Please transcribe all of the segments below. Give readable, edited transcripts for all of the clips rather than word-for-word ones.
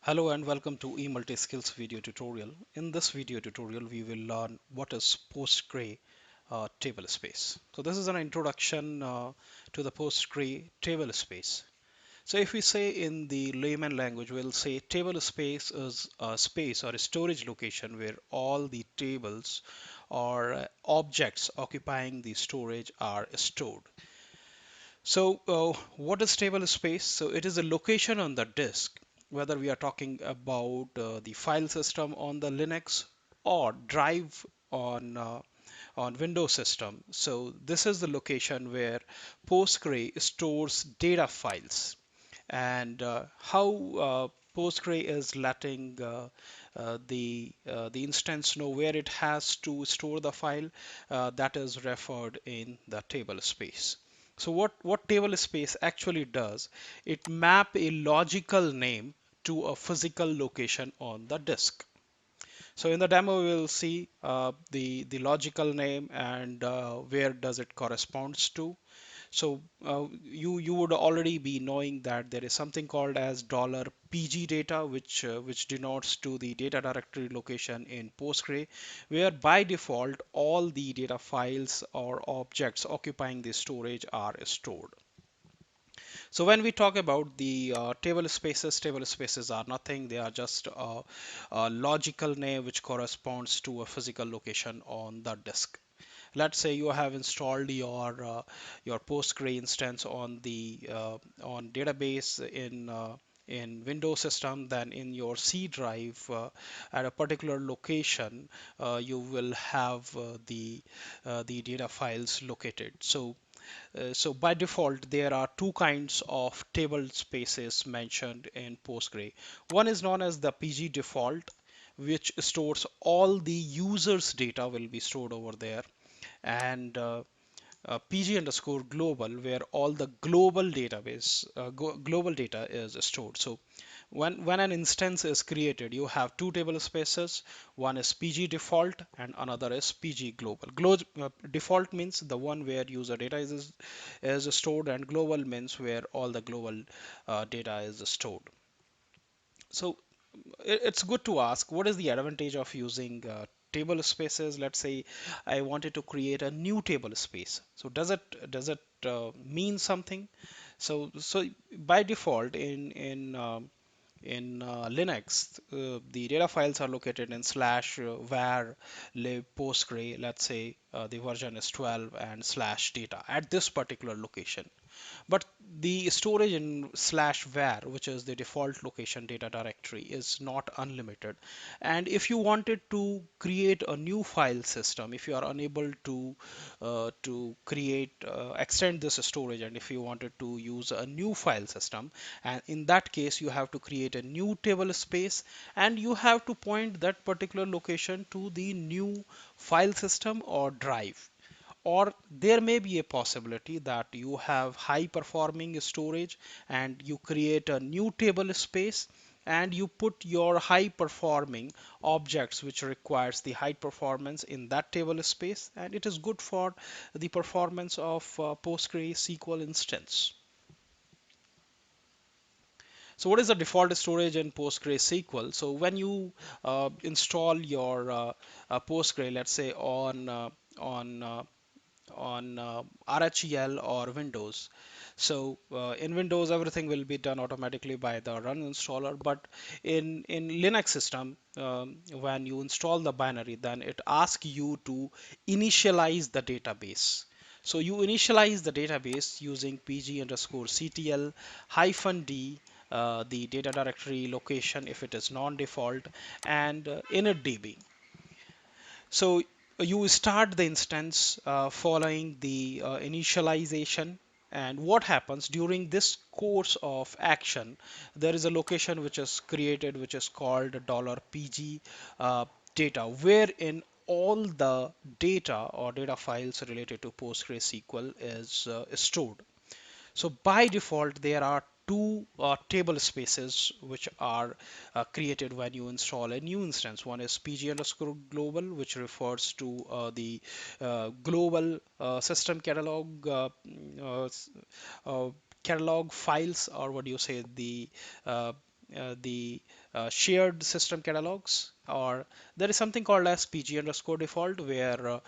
Hello and welcome to E-MultiSkills video tutorial. In this video tutorial, we will learn what is Postgre tablespace. So this is an introduction to the Postgre tablespace. So if we say in the layman language, we'll say tablespace is a space or a storage location where all the tables or objects occupying the storage are stored. So, what is table space? So, it is a location on the disk, whether we are talking about the file system on the Linux or drive on Windows system. So, this is the location where Postgre stores data files, and how Postgre is letting the instance know where it has to store the file, that is referred in the table space. So what table space actually does, it map a logical name to a physical location on the disk. So in the demo, we will see the logical name and where does it corresponds to. So you would already be knowing that there is something called as $PG data, which denotes to the data directory location in Postgre, where by default all the data files or objects occupying the storage are stored. So when we talk about the table spaces are nothing. They are just a logical name which corresponds to a physical location on the disk. Let's say you have installed your Postgre instance on the on database in Windows system, then in your C drive at a particular location, you will have the data files located. So by default, there are two kinds of table spaces mentioned in Postgre. One is known as the PG default, which stores all the user's data will be stored over there, and PG underscore global, where all the global data is stored. So when an instance is created, you have two table spaces. One is PG default and another is PG global. Default means the one where user data is stored, and global means where all the global data is stored. So it's good to ask, what is the advantage of using table spaces? Let's say I wanted to create a new table space. So does it mean something? So by default in Linux, the data files are located in slash var lib postgre. Let's say the version is 12 and slash data at this particular location. But the storage in slash var, which is the default location data directory, is not unlimited. And if you wanted to create a new file system, if you are unable to create extend this storage, and if you wanted to use a new file system, and in that case you have to create a new table space, and you have to point that particular location to the new file system or drive. Or there may be a possibility that you have high performing storage and you create a new table space and you put your high performing objects which requires the high performance in that table space, and it is good for the performance of PostgreSQL instance. So what is the default storage in PostgreSQL? So when you install your Postgre, let's say on RHEL or Windows. So in Windows, everything will be done automatically by the run installer. But in Linux system, when you install the binary, then it asks you to initialize the database. So you initialize the database using pg underscore ctl hyphen d, the data directory location if it is non-default, and initdb. So you start the instance following the initialization. And what happens during this course of action, there is a location which is created which is called $PG data, wherein all the data or data files related to PostgreSQL is stored. So by default, there are two table spaces which are created when you install a new instance. One is pg underscore global, which refers to the global system catalog uh, s- uh, catalog files, or what do you say, the the shared system catalogs, or there is something called as PG underscore default where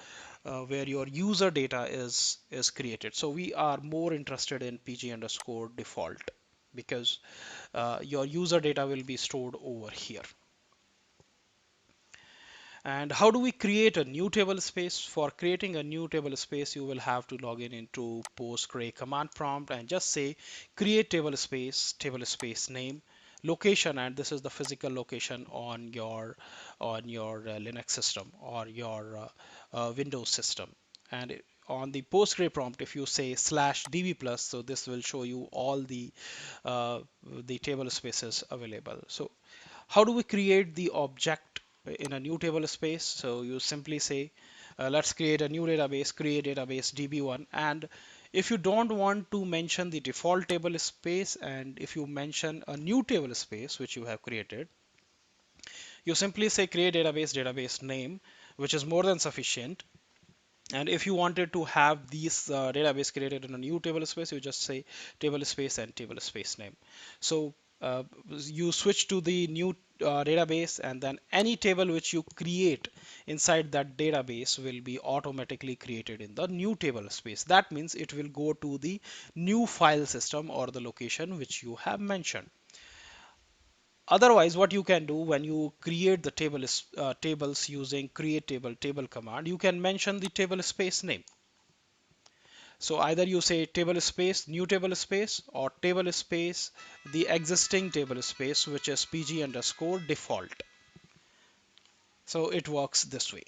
your user data is created. So we are more interested in PG underscore default because your user data will be stored over here. And how do we create a new table space? For creating a new table space, you will have to log in into Postgre command prompt and just say create table space name, location, and this is the physical location on your Linux system or your Windows system. And on the Postgre prompt, if you say /db plus, so this will show you all the table spaces available. So how do we create the object in a new table space? So you simply say, let's create a new database, create database db1. And if you don't want to mention the default table space, and if you mention a new table space which you have created, you simply say create database name, which is more than sufficient. And if you wanted to have these database created in a new table space, you just say table space and table space name. So you switch to the new database, and then any table which you create inside that database will be automatically created in the new table space. That means it will go to the new file system or the location which you have mentioned. Otherwise, what you can do when you create the tables using create table command, you can mention the table space name. So either you say table space, new table space, or table space, the existing table space, which is PG underscore default. So it works this way.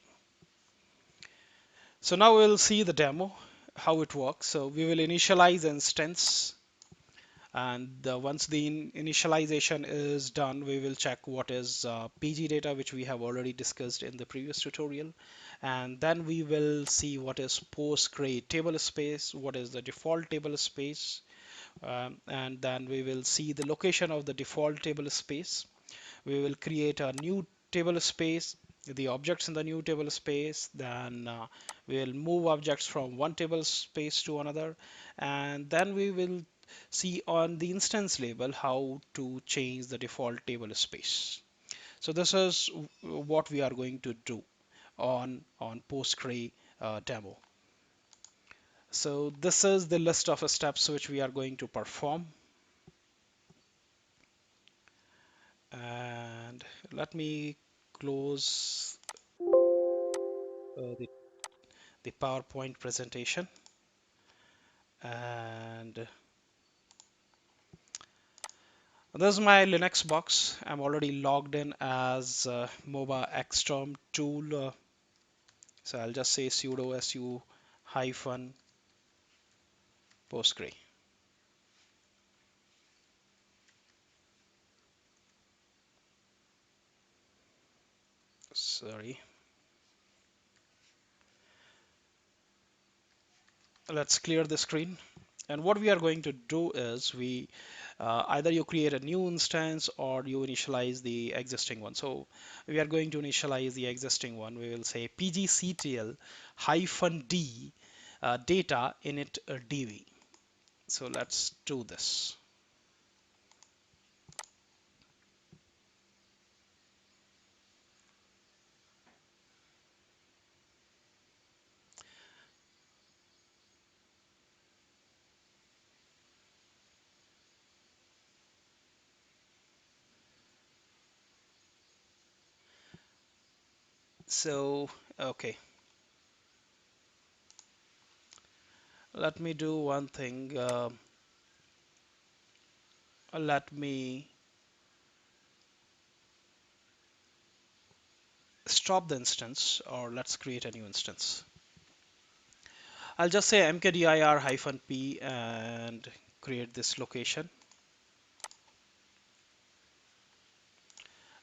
So now we'll see the demo, how it works. So we will initialize instance, and once the initialization is done, we will check what is PG data, which we have already discussed in the previous tutorial. And then we will see what is Postgre table space, what is the default table space, and then we will see the location of the default table space. We will create a new table space, the objects in the new table space, then we will move objects from one table space to another, and then we will see on the instance label how to change the default table space. So this is what we are going to do on Postgre demo. So this is the list of steps which we are going to perform. And let me close the PowerPoint presentation. And this is my Linux box. I'm already logged in as MOBA Xterm tool. So I'll just say sudo su hyphen postgre. Sorry. Let's clear the screen. And what we are going to do is either you create a new instance or you initialize the existing one. So we are going to initialize the existing one. We will say pgctl hyphen d data init db. So let's do this. So, okay, let me do one thing. Let me stop the instance, or let's create a new instance. I'll just say mkdir-p and create this location.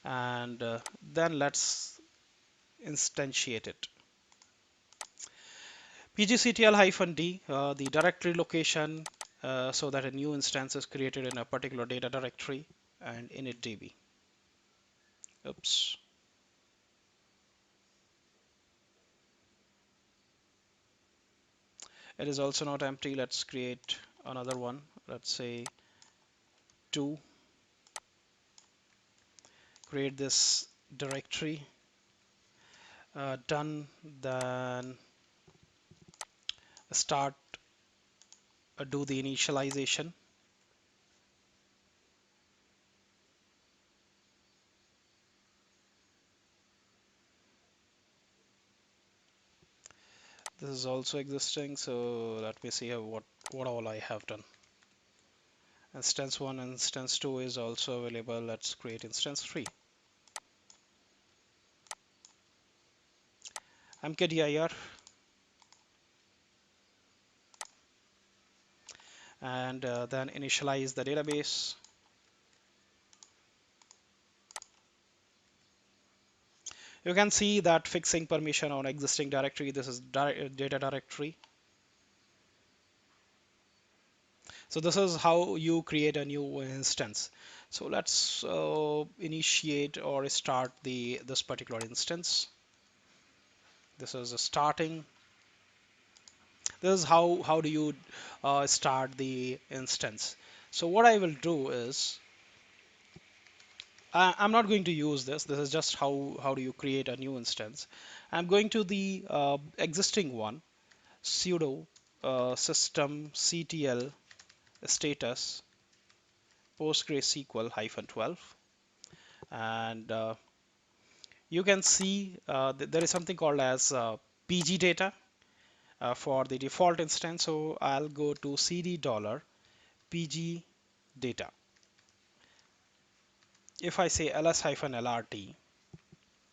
And then let's instantiate it. pgctl-d, the directory location, so that a new instance is created in a particular data directory, and initdb. Oops. It is also not empty. Let's create another one. Let's say 2. create this directory. Done. Then start do the initialization. This is also existing, so let me see what all I have done. Instance 1, instance 2 is also available. Let's create instance 3. mkdir and then initialize the database. You can see that fixing permission on existing directory. This is data directory. So this is how you create a new instance. So let's initiate or start this particular instance. This is starting. This is how do you start the instance. So what I will do is I'm not going to use this. This is just how do you create a new instance. I'm going to the existing one, sudo systemctl status PostgreSQL -12, and you can see there is something called as PG data for the default instance. So I'll go to cd dollar PG data. If I say ls-lrt,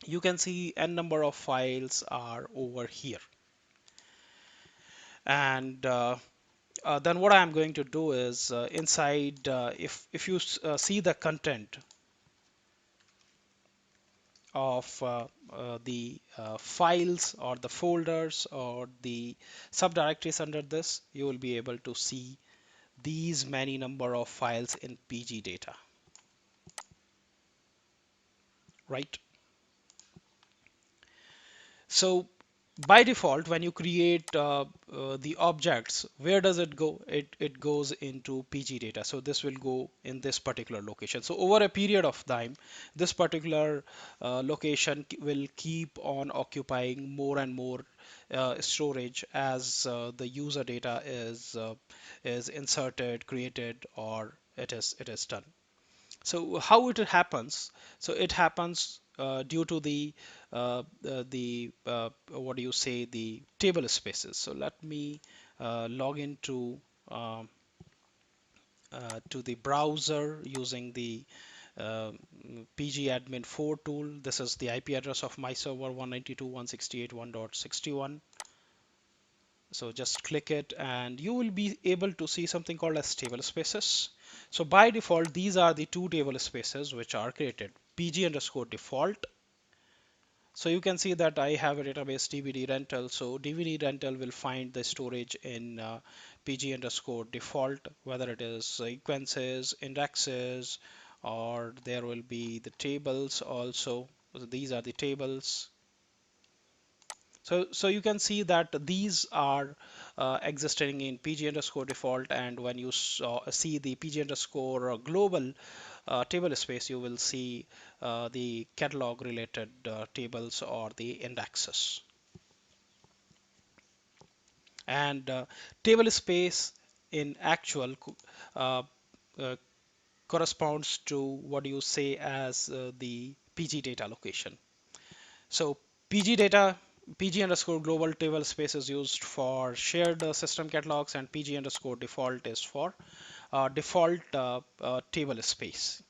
you can see n number of files are over here. And then what I'm going to do is inside, if you see the content of the files or the folders or the subdirectories under this, you will be able to see these many number of files in PG data, right? So by default, when you create the objects, where does it go? It goes into PG data. So this will go in this particular location. So over a period of time, this particular location will keep on occupying more and more storage as the user data is inserted, created, or it is done. So how it happens? So it happens due to the what do you say, the table spaces. So let me log into um, to the browser using the uh, pgadmin4 tool. This is the IP address of my server 192.168.1.61. So just click it and you will be able to see something called as table spaces. So by default, these are the two table spaces which are created, pg underscore default. So you can see that I have a database DVD rental. So DVD rental will find the storage in pg underscore default, whether it is sequences, indexes, or there will be the tables also. So these are the tables. So you can see that these are existing in pg underscore default, and when you see the pg underscore global table space, you will see the catalog related tables or the indexes. And table space in actual uh, uh, corresponds to what you say as the pg data location. So PG data, PG underscore global table space is used for shared system catalogs, and PG underscore default is for default table space.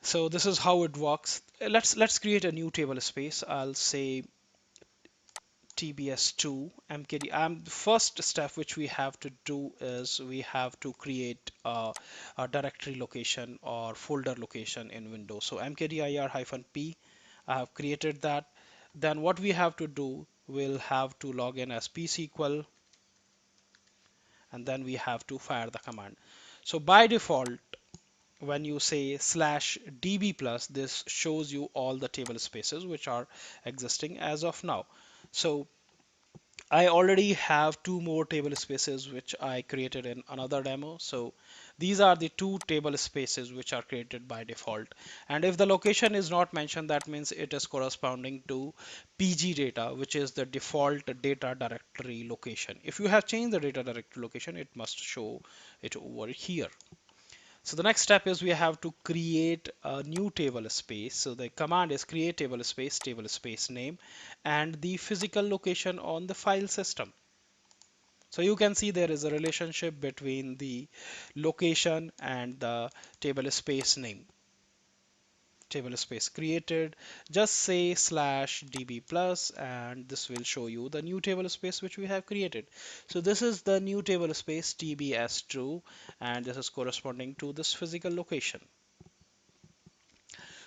So this is how it works. Let's create a new table space. I'll say TBS2 MKD. The first step which we have to do is we have to create a directory location or folder location in Windows. So mkdir-p, I have created that. Then what we have to do, we'll have to log in as psql, and then we have to fire the command. So by default, when you say /db plus, this shows you all the table spaces which are existing as of now. So I already have two more table spaces which I created in another demo. So these are the two table spaces which are created by default. And if the location is not mentioned, that means it is corresponding to PG data, which is the default data directory location. If you have changed the data directory location, it must show it over here. So the next step is we have to create a new table space. So the command is create table space name, and the physical location on the file system. So you can see there is a relationship between the location and the table space name. Table space created, just say slash db plus, and this will show you the new table space which we have created. So this is the new table space tbs2, and this is corresponding to this physical location.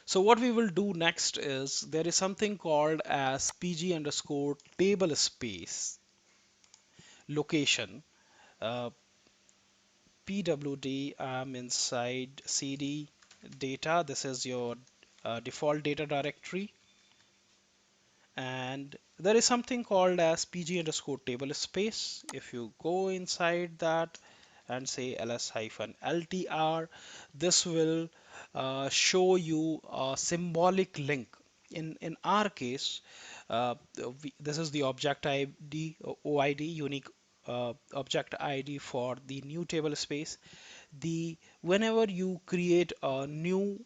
So what we will do next is there is something called as pg underscore table space location. uh, pwd, inside cd data. This is your default data directory, and there is something called as pg underscore table space. If you go inside that and say ls hyphen ltr, this will show you a symbolic link. In our case, this is the object id, oid, unique object id for the new table space. The Whenever you create a new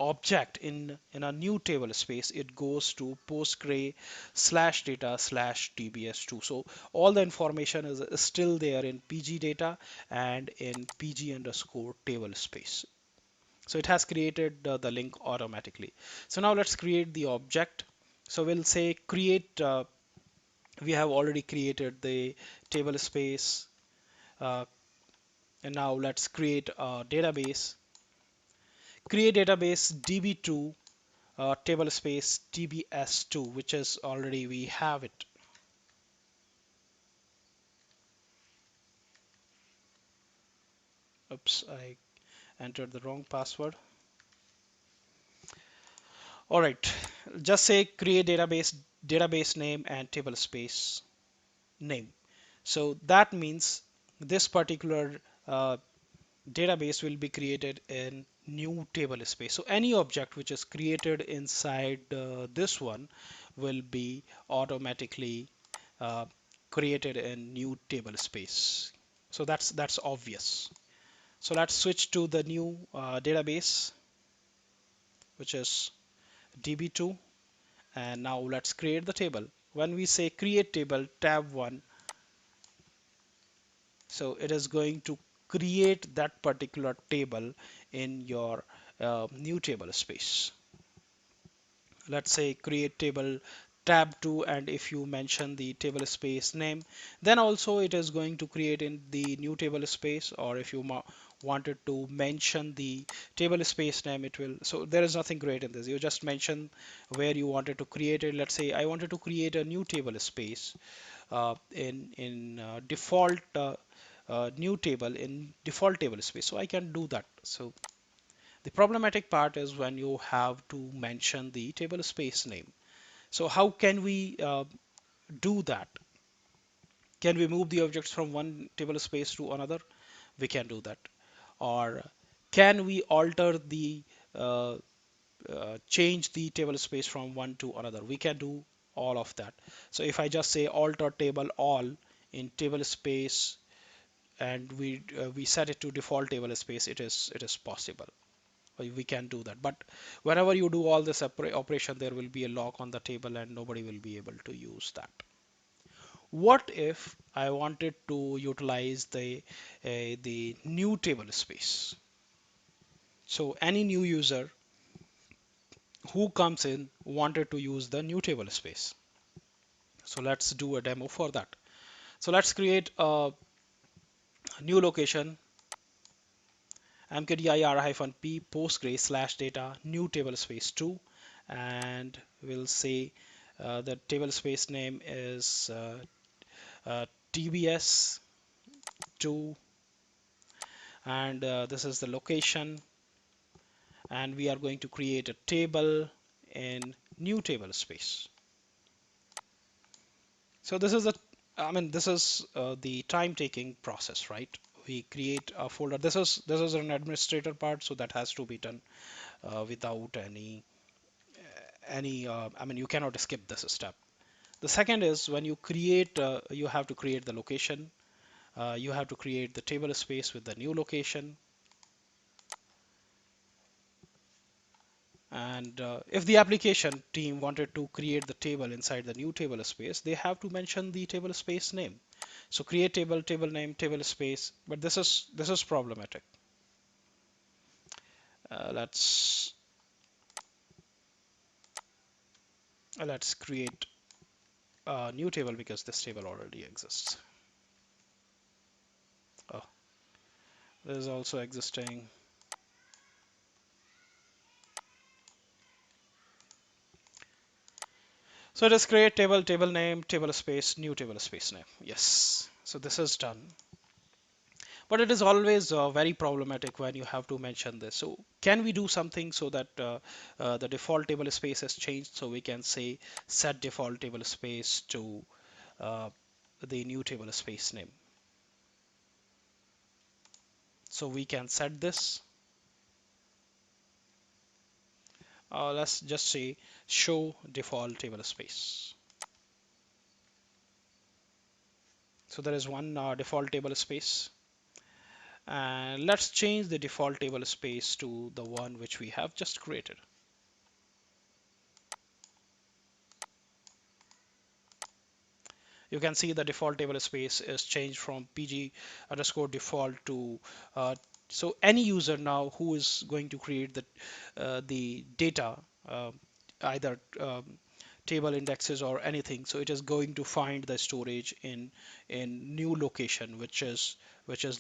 object in a new table space, it goes to postgre slash data slash tbs2. So all the information is still there in pg data and in pg underscore table space. So it has created the link automatically. So now let's create the object. So we'll say create, we have already created the table space, uh, and now let's create a database. Create database db2, table space tbs2, which is already we have it. Oops, I entered the wrong password. All right, just say create database name and table space name. So that means this particular database will be created in new table space. So any object which is created inside this one will be automatically uh, created in new table space. So that's obvious. So let's switch to the new database, which is db2, and now let's create the table. When we say create table tab 1, so it is going to create that particular table in your new table space. Let's say create table tab 2, and if you mention the table space name, then also it is going to create in the new table space. Or if you wanted to mention the table space name, it will. So there is nothing great in this. You just mention where you wanted to create it. Let's say I wanted to create a new table space in default new table in default table space, so I can do that. So the problematic part is when you have to mention the table space name. So how can we do that? Can we move the objects from one table space to another? We can do that. Or can we alter the uh, change the table space from one to another? We can do all of that. So if I just say alter table all in table space, and we set it to default table space, it is possible. We can do that. But whenever you do all this operation, there will be a lock on the table and nobody will be able to use that. What if I wanted to utilize the new table space? So any new user who comes in wanted to use the new table space. So let's do a demo for that. So let's create a new location, mkdir-p postgre slash data new table space 2, and we'll say the table space name is tbs2, and this is the location, and we are going to create a table in new table space. So this is I mean, this is the time-taking process, right? We create a folder. This is an administrator part, so that has to be done without any. I mean, you cannot skip this step. The second is when you create, you have to create the location. You have to create the table space with the new location. And if the application team wanted to create the table inside the new table space, they have to mention the table space name. So create table, table name, table space. But this is problematic. Let's let's create a new table because this table already exists. Oh, this is also existing. So it is create table, table name, table space, new table space name. Yes. So this is done. But it is always very problematic when you have to mention this. So can we do something so that the default table space has changed? So we can say set default table space to uh, the new table space name. So we can set this. Let's just say show default table space. So there is one default table space. And let's change the default table space to the one which we have just created. You can see the default table space is changed from pg underscore default to so any user now who is going to create the data, uh, either table indexes or anything, so it is going to find the storage in new location, which is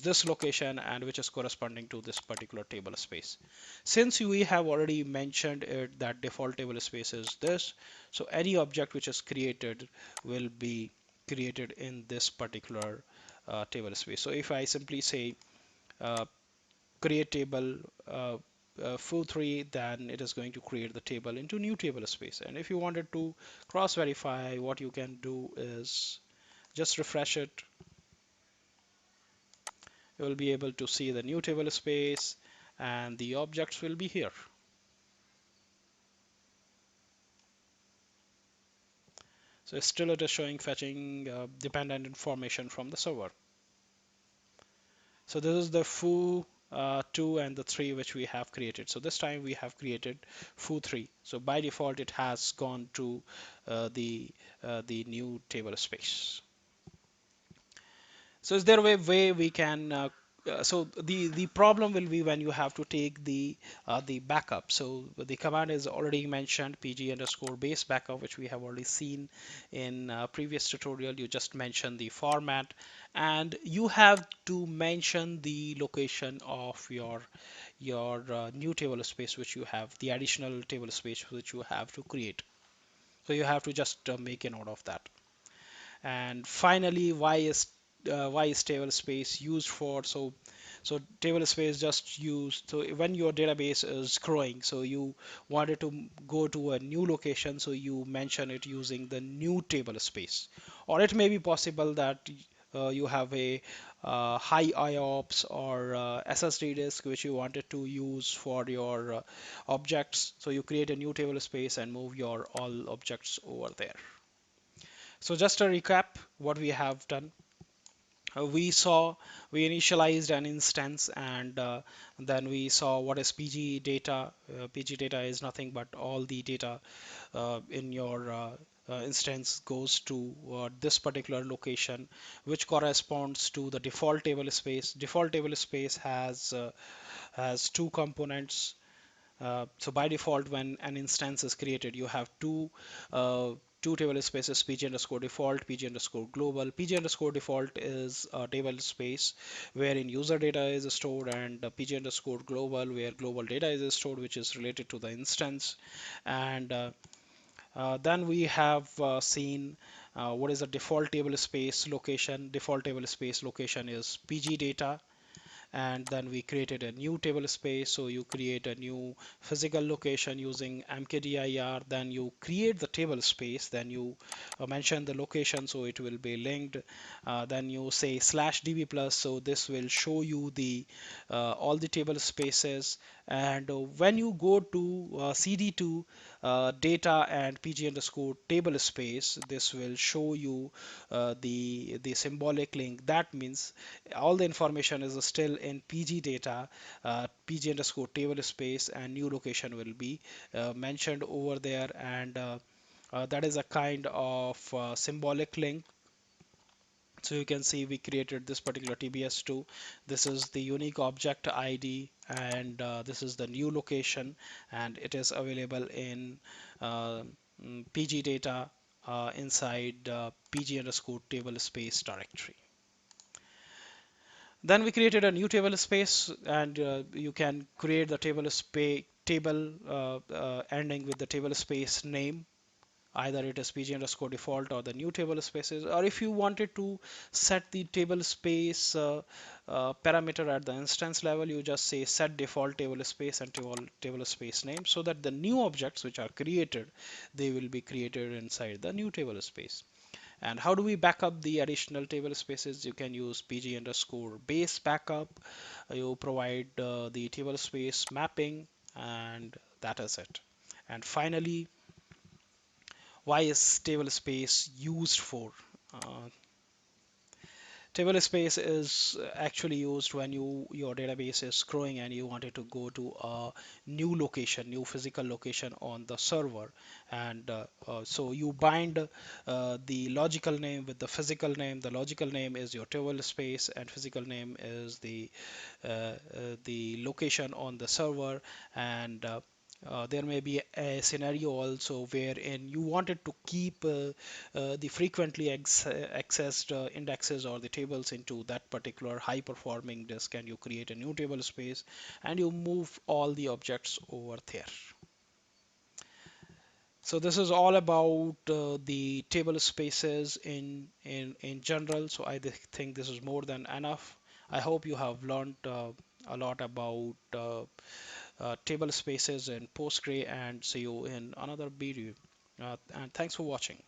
this location and which is corresponding to this particular table space. Since we have already mentioned it that default table space is this, so any object which is created will be created in this particular table space. So if I simply say uh, create table foo3, then it is going to create the table into new table space. And if you wanted to cross verify, what you can do is just refresh it. You will be able to see the new table space and the objects will be here. So still it is showing fetching dependent information from the server. So this is the foo 2 and the 3 which we have created. So this time we have created foo 3. So by default it has gone to the new table space. So is there a way we can so the problem will be when you have to take the backup. So the command is already mentioned pg underscore base backup, which we have already seen in previous tutorial. You just mentioned the format and you have to mention the location of your new table space which you have, the additional table space which you have to create. So you have to just make a note of that. And finally, why is table space used for? So table space just used so when your database is growing, so you wanted to go to a new location, so you mention it using the new table space. Or it may be possible that you have a high IOPS or SSD disk which you wanted to use for your objects, so you create a new table space and move your all objects over there. So just a recap what we have done. We initialized an instance and then we saw what is PG data. PG data is nothing but all the data in your instance goes to this particular location, which corresponds to the default table space. Default table space has two components. So by default, when an instance is created, you have uh, two table spaces, pg underscore default, pg underscore global. Pg underscore default is a table space wherein user data is stored, and pg underscore global where global data is stored, which is related to the instance. And then we have seen what is the default table space location. Default table space location is pg data, and then we created a new table space. So you create a new physical location using mkdir, then you create the table space, then you mention the location so it will be linked. Then you say slash db plus, so this will show you the all the table spaces. And when you go to cd2 data and pg underscore table space, this will show you the symbolic link. That means all the information is still in PG data, PG underscore table space, and new location will be mentioned over there. And that is a kind of symbolic link. So you can see we created this particular TBS2. This is the unique object ID, and this is the new location, and it is available in uh, PG data inside PG underscore table space directory. Then we created a new table space, and you can create the table space table ending with the table space name. Either it is pg underscore default or the new table spaces, or if you wanted to set the table space parameter at the instance level, you just say set default table space and table space name, so that the new objects which are created, they will be created inside the new table space. And how do we back up the additional table spaces? You can use pg underscore base backup. You provide the table space mapping, and that is it. And finally, why is table space used for? Uh, Table space is actually used when your database is growing and you wanted to go to a new location, new physical location on the server, and so you bind the logical name with the physical name. The logical name is your table space, and physical name is the location on the server. And there may be a scenario also wherein you wanted to keep the frequently accessed indexes or the tables into that particular high performing disk, and you create a new table space and you move all the objects over there. So this is all about the table spaces in general. So I think this is more than enough. I hope you have learned a lot about table spaces in Postgre, and see you in another video. And thanks for watching.